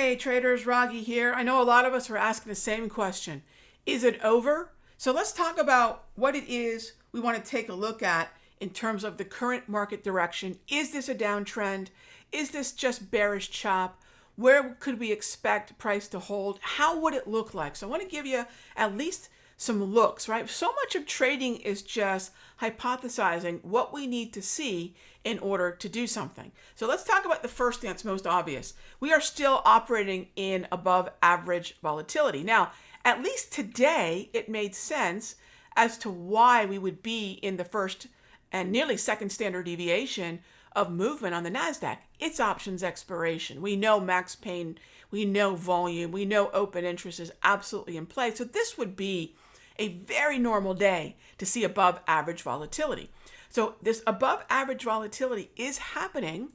Hey traders, Raghi here. I know a lot of us are asking the same question. Is it over? So let's talk about what it is we want to take a look at in terms of the current market direction. Is this a downtrend? Is this just bearish chop? Where could we expect price to hold? How would it look like? So I want to give you at least some looks, right? So much of trading is just hypothesizing what we need to see in order to do something. So let's talk about the first thing that's most obvious. We are still operating in above average volatility. Now, at least today, it made sense as to why we would be in the first and nearly second standard deviation of movement on the NASDAQ. It's options expiration. We know max pain, we know volume, we know open interest is absolutely in play. So this would be a very normal day to see above average volatility. So this above average volatility is happening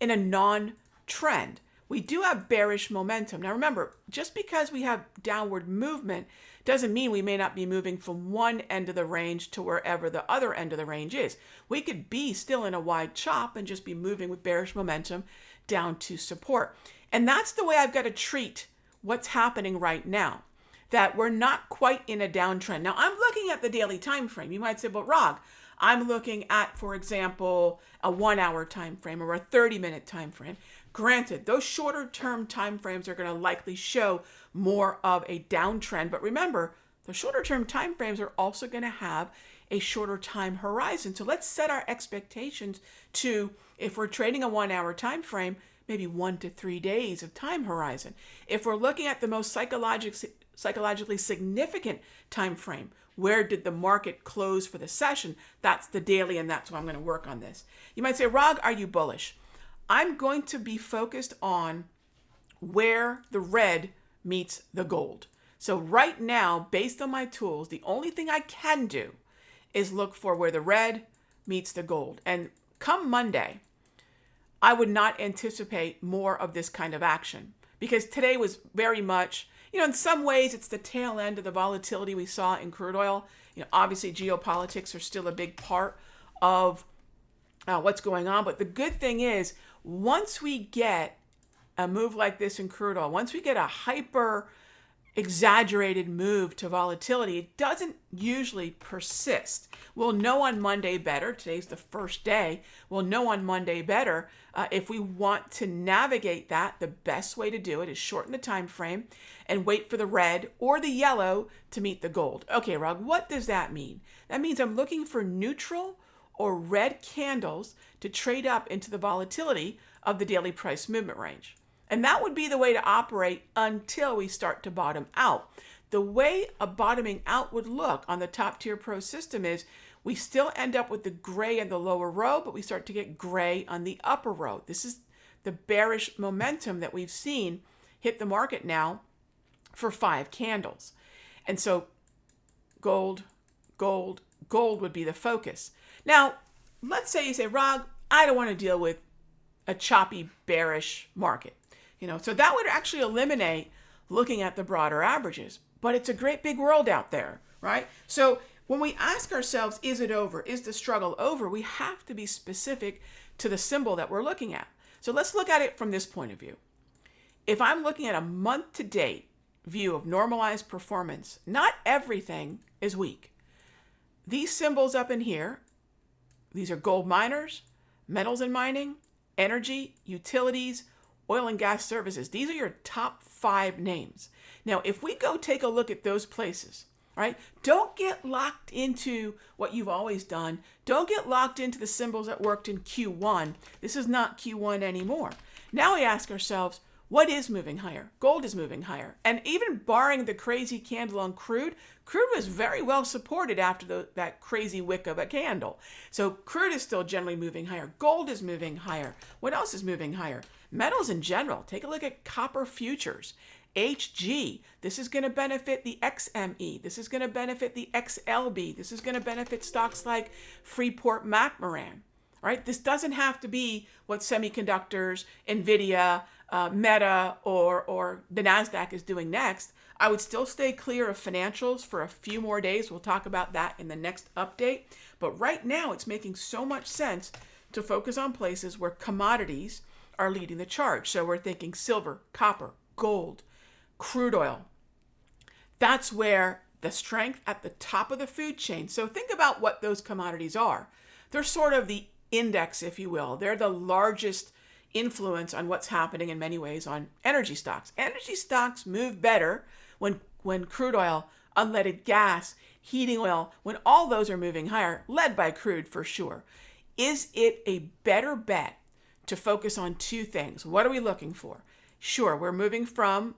in a non-trend. We do have bearish momentum. Now remember, just because we have downward movement doesn't mean we may not be moving from one end of the range to wherever the other end of the range is. We could be still in a wide chop and just be moving with bearish momentum down to support. And that's the way I've got to treat what's happening right now, that we're not quite in a downtrend. Now I'm looking at the daily time frame. You might say, but Rog, I'm looking at, for example, a 1 hour time frame or a 30-minute time frame. Granted, those shorter term time frames are going to likely show more of a downtrend. But remember, the shorter term time frames are also going to have a shorter time horizon. So let's set our expectations to, if we're trading a 1 hour time frame, maybe 1 to 3 days of time horizon. If we're looking at the most psychologically significant time frame, where did the market close for the session? That's the daily, and that's why I'm going to work on this. You might say, Rog, are you bullish? I'm going to be focused on where the red meets the gold. So right now, based on my tools, the only thing I can do is look for where the red meets the gold. And come Monday, I would not anticipate more of this kind of action, because today was very much, in some ways, it's the tail end of the volatility we saw in crude oil. Obviously, geopolitics are still a big part of what's going on. But the good thing is, once we get a move like this in crude oil, once we get a hyper exaggerated move to volatility, it doesn't usually persist. We'll know on Monday better. Today's the first day. We'll know on Monday better. If we want to navigate that, the best way to do it is shorten the time frame and wait for the red or the yellow to meet the gold. Okay, Rog, what does that mean? That means I'm looking for neutral or red candles to trade up into the volatility of the daily price movement range. And that would be the way to operate until we start to bottom out. The way a bottoming out would look on the top tier pro system is we still end up with the gray in the lower row, but we start to get gray on the upper row. This is the bearish momentum that we've seen hit the market now for 5 candles. And so gold would be the focus. Now, let's say you say, Rog, I don't want to deal with a choppy bearish market. So that would actually eliminate looking at the broader averages. But it's a great big world out there, right? So when we ask ourselves, is it over? Is the struggle over? We have to be specific to the symbol that we're looking at. So let's look at it from this point of view. If I'm looking at a month-to-date view of normalized performance, not everything is weak. These symbols up in here, these are gold miners, metals and mining, energy, utilities, oil and gas services. These are your top 5 names. Now, if we go take a look at those places, right? Don't get locked into what you've always done. Don't get locked into the symbols that worked in Q1. This is not Q1 anymore. Now we ask ourselves, what is moving higher? Gold is moving higher. And even barring the crazy candle on crude was very well supported after that crazy wick of a candle. So crude is still generally moving higher. Gold is moving higher. What else is moving higher? Metals in general. Take a look at copper futures. HG, this is going to benefit the XME. This is going to benefit the XLB. This is going to benefit stocks like Freeport-McMoRan. Right? This doesn't have to be what semiconductors, Nvidia, Meta, or the NASDAQ is doing next. I would still stay clear of financials for a few more days. We'll talk about that in the next update. But right now, it's making so much sense to focus on places where commodities are leading the charge. So we're thinking silver, copper, gold, crude oil. That's where the strength at the top of the food chain. So think about what those commodities are. They're sort of the index, if you will. They're the largest influence on what's happening in many ways on energy stocks. Energy stocks move better when crude oil, unleaded gas, heating oil, when all those are moving higher, led by crude for sure. Is it a better bet to focus on two things? What are we looking for? Sure, we're moving from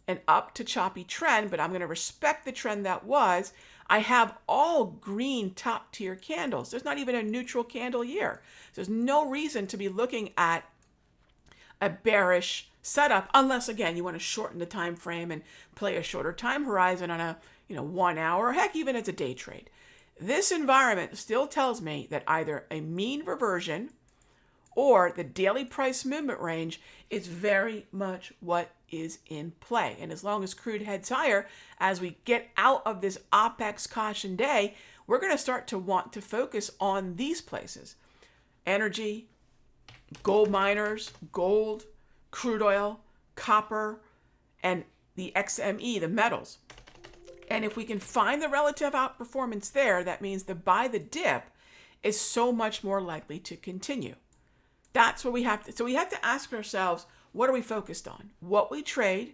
an up to choppy trend, but I'm going to respect the trend that was. I have all green top tier candles. There's not even a neutral candle here. There's no reason to be looking at a bearish setup unless, again, you want to shorten the time frame and play a shorter time horizon on a 1 hour, heck, even as a day trade. This environment still tells me that either a mean reversion or the daily price movement range is very much what is in play. And as long as crude heads higher, as we get out of this OpEx caution day, we're going to start to want to focus on these places. Energy, gold miners, gold, crude oil, copper, and the XME, the metals. And if we can find the relative outperformance there, that means the buy the dip is so much more likely to continue. That's what we have to. So we have to ask ourselves, what are we focused on? What we trade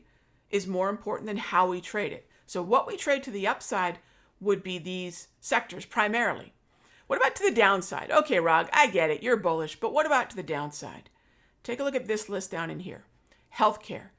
is more important than how we trade it. So what we trade to the upside would be these sectors primarily. What about to the downside? Okay, Rog, I get it. You're bullish, but what about to the downside? Take a look at this list down in here. Healthcare,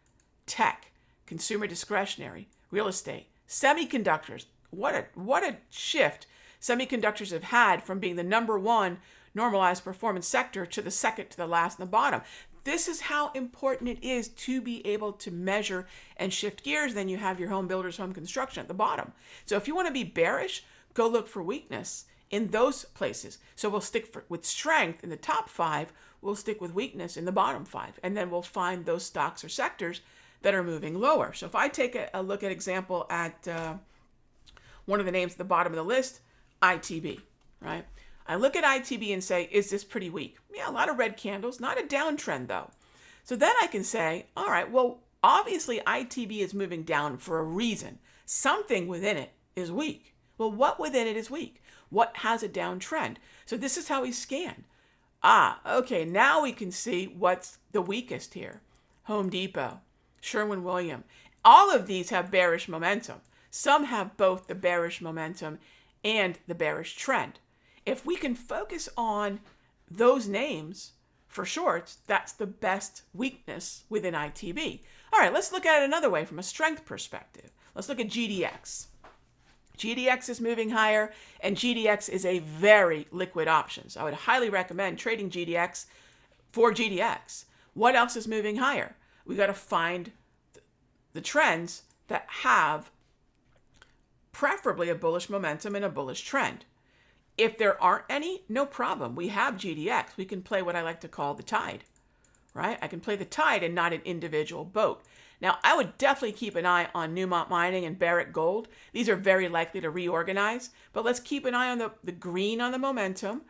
tech, consumer discretionary, real estate, semiconductors. What a shift semiconductors have had from being the number one normalized performance sector to the second to the last and the bottom. This is how important it is to be able to measure and shift gears. Then you have your home builders, home construction at the bottom. So if you want to be bearish, go look for weakness in those places. So we'll stick with strength in the top 5. We'll stick with weakness in the bottom 5. And then we'll find those stocks or sectors that are moving lower. So if I take a look at example at one of the names at the bottom of the list, ITB, right? I look at ITB and say, is this pretty weak? Yeah, a lot of red candles, not a downtrend though. So then I can say, all right, well, obviously ITB is moving down for a reason. Something within it is weak. Well, what within it is weak? What has a downtrend? So this is how we scan. Okay, now we can see what's the weakest here. Home Depot, Sherwin-Williams. All of these have bearish momentum. Some have both the bearish momentum and the bearish trend. If we can focus on those names for shorts, that's the best weakness within ITB. All right, let's look at it another way from a strength perspective. Let's look at GDX. GDX is moving higher, and GDX is a very liquid option. So I would highly recommend trading GDX for GDX. What else is moving higher? We got to find the trends that have preferably a bullish momentum and a bullish trend. If there aren't any, no problem. We have GDX. We can play what I like to call the tide, right? I can play the tide and not an individual boat. Now, I would definitely keep an eye on Newmont Mining and Barrick Gold. These are very likely to reorganize, but let's keep an eye on the green on the momentum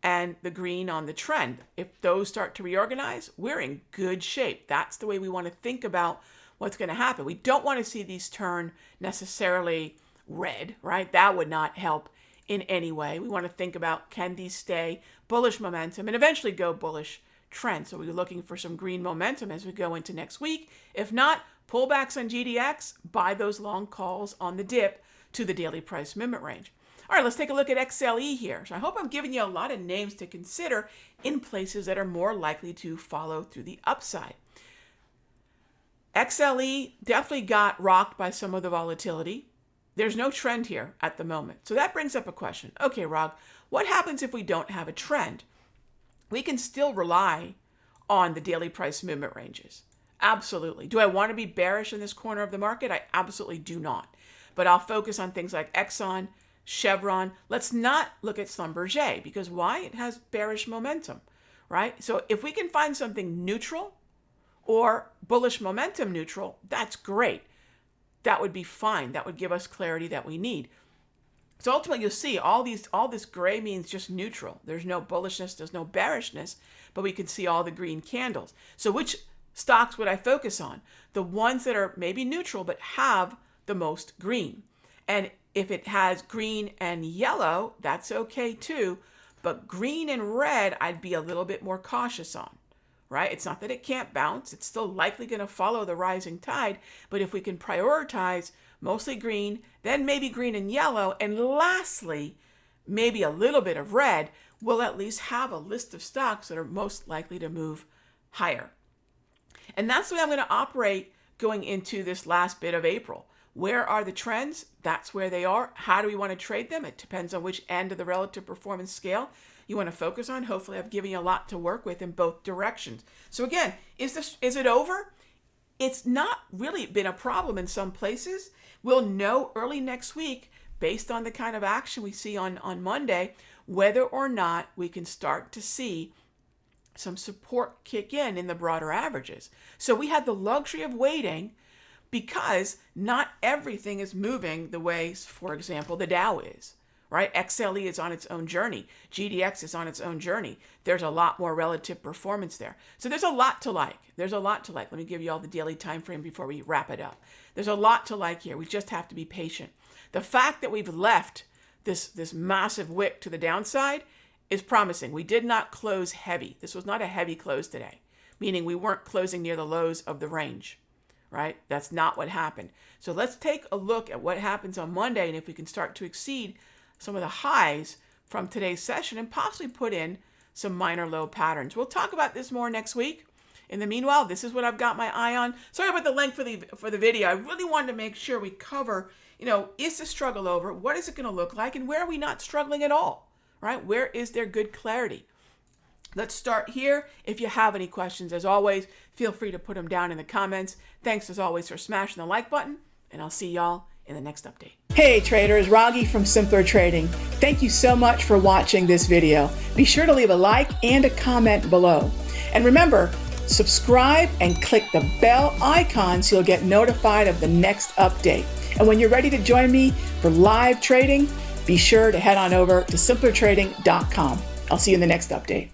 and the green on the trend. If those start to reorganize, we're in good shape. That's the way we want to think about what's going to happen. We don't want to see these turn necessarily red, right? That would not help in any way. We want to think about, can these stay bullish momentum and eventually go bullish trend? So we're looking for some green momentum as we go into next week. If not, pullbacks on GDX, buy those long calls on the dip to the daily price movement range. All right, let's take a look at XLE here. So I hope I'm giving you a lot of names to consider in places that are more likely to follow through the upside. XLE definitely got rocked by some of the volatility. There's no trend here at the moment. So that brings up a question. Okay, Rog, what happens if we don't have a trend? We can still rely on the daily price movement ranges. Absolutely. Do I want to be bearish in this corner of the market? I absolutely do not. But I'll focus on things like Exxon, Chevron. Let's not look at Schlumberger because why? It has bearish momentum, right? So if we can find something neutral or bullish momentum neutral, that's great. That would be fine. That would give us clarity that we need. So ultimately, you'll see all this gray means just neutral. There's no bullishness, there's no bearishness, but we can see all the green candles. So which stocks would I focus on? The ones that are maybe neutral but have the most green. And if it has green and yellow, that's okay too. But green and red, I'd be a little bit more cautious on, right? It's not that it can't bounce. It's still likely going to follow the rising tide. But if we can prioritize mostly green, then maybe green and yellow, and lastly, maybe a little bit of red, we'll at least have a list of stocks that are most likely to move higher. And that's the way I'm going to operate going into this last bit of April. Where are the trends? That's where they are. How do we want to trade them? It depends on which end of the relative performance scale you want to focus on. Hopefully I've given you a lot to work with in both directions. So again, is it over? It's not really been a problem in some places. We'll know early next week, based on the kind of action we see on Monday, whether or not we can start to see some support kick in the broader averages. So we had the luxury of waiting because not everything is moving the way, for example, the Dow is, right? XLE is on its own journey. GDX is on its own journey. There's a lot more relative performance there. So there's a lot to like. Let me give you all the daily time frame before we wrap it up. There's a lot to like here. We just have to be patient. The fact that we've left this massive wick to the downside is promising. We did not close heavy. This was not a heavy close today, meaning we weren't closing near the lows of the range. Right? That's not what happened. So let's take a look at what happens on Monday and if we can start to exceed some of the highs from today's session and possibly put in some minor low patterns. We'll talk about this more next week. In the meanwhile, this is what I've got my eye on. Sorry about the length for the video. I really wanted to make sure we cover, is the struggle over? What is it going to look like? And where are we not struggling at all? Right? Where is there good clarity? Let's start here. If you have any questions, as always, feel free to put them down in the comments. Thanks as always for smashing the like button, and I'll see y'all in the next update. Hey traders, Raghi from Simpler Trading. Thank you so much for watching this video. Be sure to leave a like and a comment below. And remember, subscribe and click the bell icon so you'll get notified of the next update. And when you're ready to join me for live trading, be sure to head on over to simplertrading.com. I'll see you in the next update.